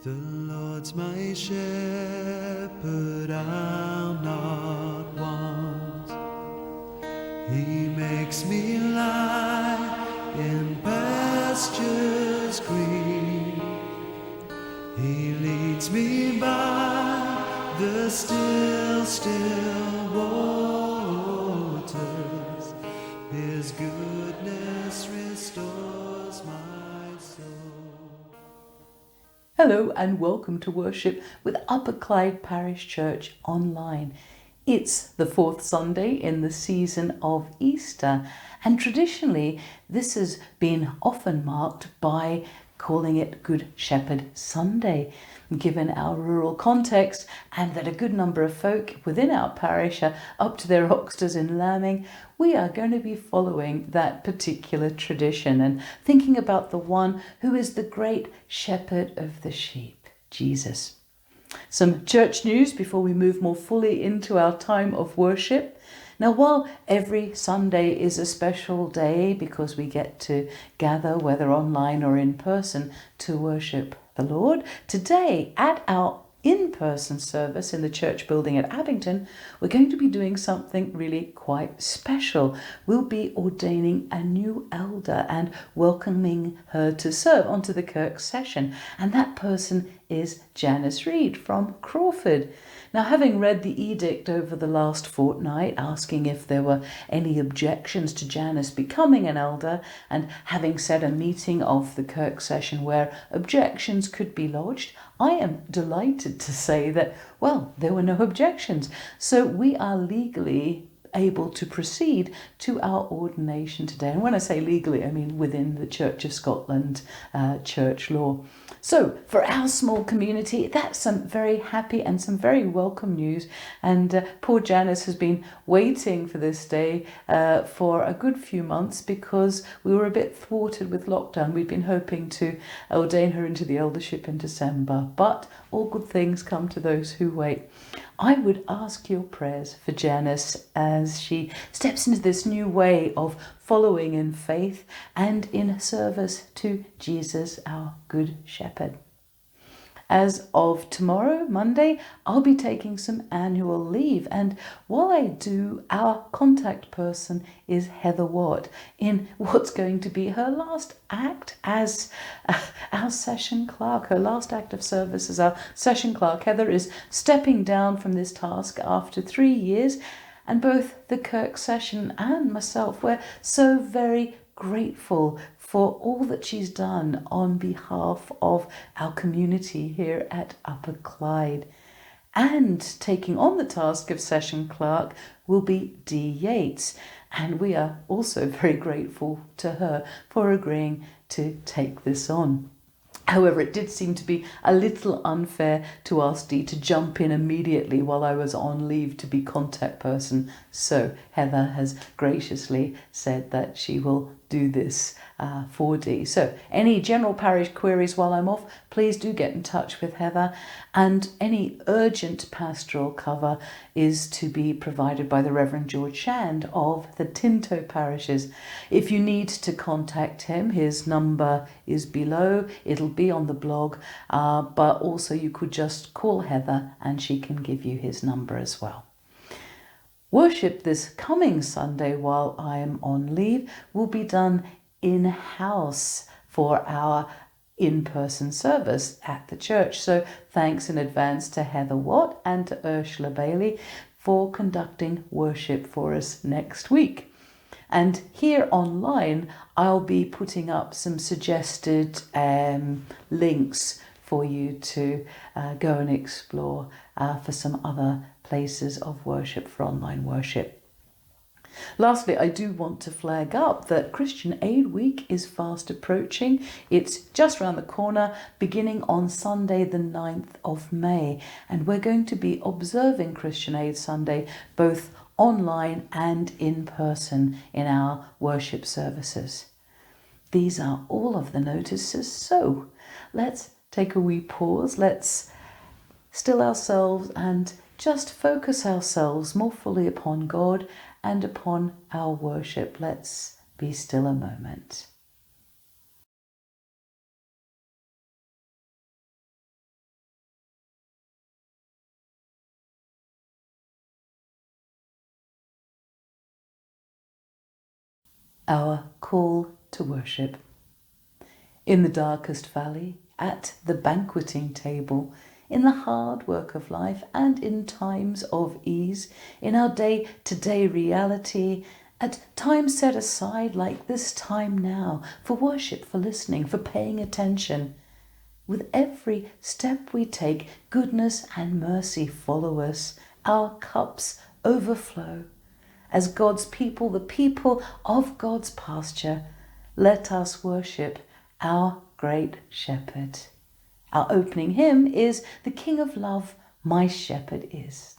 The Lord's my shepherd, I'll not want. He makes me lie in pastures green. He leads me by the still, still waters. His goodness restores my soul. Hello and welcome to worship with Upper Clyde Parish Church online. It's the fourth Sunday in the season of Easter, and traditionally this has been often marked by calling it Good Shepherd Sunday. Given our rural context and that a good number of folk within our parish are up to their oxters in lambing, we are going to be following that particular tradition and thinking about the one who is the great shepherd of the sheep, Jesus. Some church news before we move more fully into our time of worship. Now, while every Sunday is a special day because we get to gather, whether online or in person, to worship the Lord, today at our in-person service in the church building at Abington, we're going to be doing something really quite special. We'll be ordaining a new elder and welcoming her to serve onto the Kirk session, and that person is Janice Reed from Crawford. Now, having read the edict over the last fortnight asking if there were any objections to Janice becoming an elder, and having set a meeting of the Kirk session where objections could be lodged, I am delighted to say that, well, there were no objections. So we are legally able to proceed to our ordination today. And when I say legally, I mean within the Church of Scotland church law. So for our small community, that's some very happy and some very welcome news. And poor Janice has been waiting for this day for a good few months because we were a bit thwarted with lockdown. We'd been hoping to ordain her into the eldership in December, but all good things come to those who wait. I would ask your prayers for Janice as she steps into this new way of following in faith and in service to Jesus, our Good Shepherd. As of tomorrow, Monday, I'll be taking some annual leave, and while I do, our contact person is Heather Watt in what's going to be her last act as our session clerk, her last act of service as our session clerk. Heather is stepping down from this task after 3 years, and both the Kirk session and myself were so very grateful for all that she's done on behalf of our community here at Upper Clyde. And taking on the task of session clerk will be Dee Yates, and we are also very grateful to her for agreeing to take this on. However, it did seem to be a little unfair to ask Dee to jump in immediately while I was on leave to be contact person. So Heather has graciously said that she will do this for Dee. So any general parish queries while I'm off, please do get in touch with Heather. And any urgent pastoral cover is to be provided by the Reverend George Shand of the Tinto parishes. If you need to contact him, his number is below. It'll be on the blog, but also you could just call Heather and she can give you his number as well. Worship this coming Sunday while I am on leave will be done in-house for our in-person service at the church. So thanks in advance to Heather Watt and to Ursula Bailey for conducting worship for us next week. And here online, I'll be putting up some suggested links for you to go and explore for some other places of worship for online worship. Lastly, I do want to flag up that Christian Aid Week is fast approaching. It's just around the corner, beginning on Sunday the 9th of May. And we're going to be observing Christian Aid Sunday both online and in person in our worship services. These are all of the notices, so let's take a wee pause. Let's still ourselves and just focus ourselves more fully upon God and upon our worship. Let's be still a moment. our call to worship. In the darkest valley, at the banqueting table, in the hard work of life and in times of ease, in our day-to-day reality, at times set aside like this time now for worship, for listening, for paying attention. With every step we take, goodness and mercy follow us. Our cups overflow. As God's people, the people of God's pasture, let us worship our great shepherd. Our opening hymn is "The King of Love, My Shepherd Is."